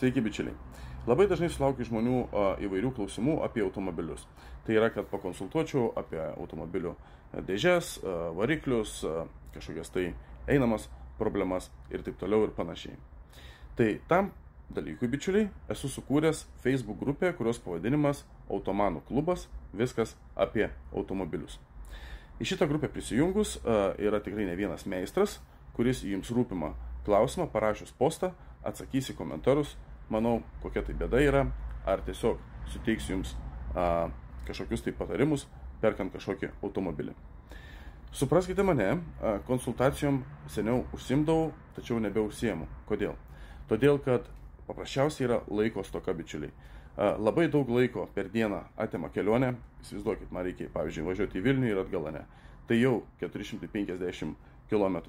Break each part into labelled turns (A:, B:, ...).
A: Sveiki, bičiuliai. Labai dažnai sulaukiu žmonių įvairių klausimų apie automobilius. Tai yra, kad pakonsultuočiau apie automobilių dėžes, variklius, kažkokias tai einamas problemas ir taip toliau ir panašiai. Tai tam dalykui, bičiuliai, esu sukūręs Facebook grupę, kurios pavadinimas Automanų klubas, viskas apie automobilius. Į šitą grupę prisijungus yra tikrai ne vienas meistras, kuris jums rūpimą klausimą parašius postą atsakys į komentarus, manau, kokia tai bėda yra, ar tiesiog suteiks jums kažkokius tai patarimus, perkant kažkokį automobilį. Supraskite mane, konsultacijom seniau užsimdavau, tačiau nebeužsiemu. Kodėl? Todėl, kad paprasčiausiai yra laiko stoka, bičiuliai. Labai daug laiko per dieną atima kelionę, įsivaizduokit, man reikia, pavyzdžiui, važiuoti į Vilnių ir atgalane. Tai jau 450 km.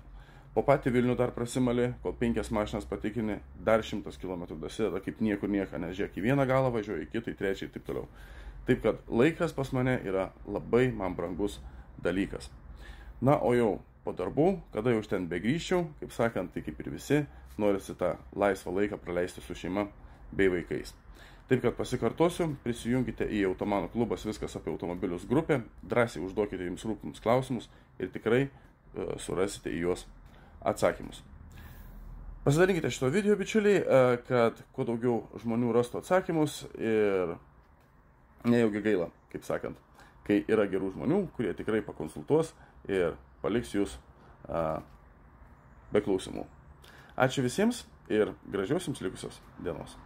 A: Po patį Vilnių dar prasimali, kol 5 mašinas patikrini, dar 100 km dasideda kaip niekur nieka, nes žiūrėk, į vieną galą važiuoju, į kitą, į trečią ir taip toliau. Taip kad laikas pas mane yra labai man brangus dalykas. Na, o jau po darbų, kada jau iš ten begrįžčiau, kaip sakant, tai kaip ir visi, norisi tą laisvą laiką praleisti su šeima bei vaikais. Taip kad pasikartosiu, prisijunkite į Automanų klubas viskas apie automobilius grupę, drąsiai užduokite jums rūpimus klausimus ir tikrai surasite į juos atsakymus. Pasidalinkite šito video, bičiuliai, kad kuo daugiau žmonių rastų atsakymus ir nejaugi gaila, kaip sakant, kai yra gerų žmonių, kurie tikrai pakonsultuos ir paliks jūs be klausimų. Ačiū visiems ir gražios jums likusios dienos.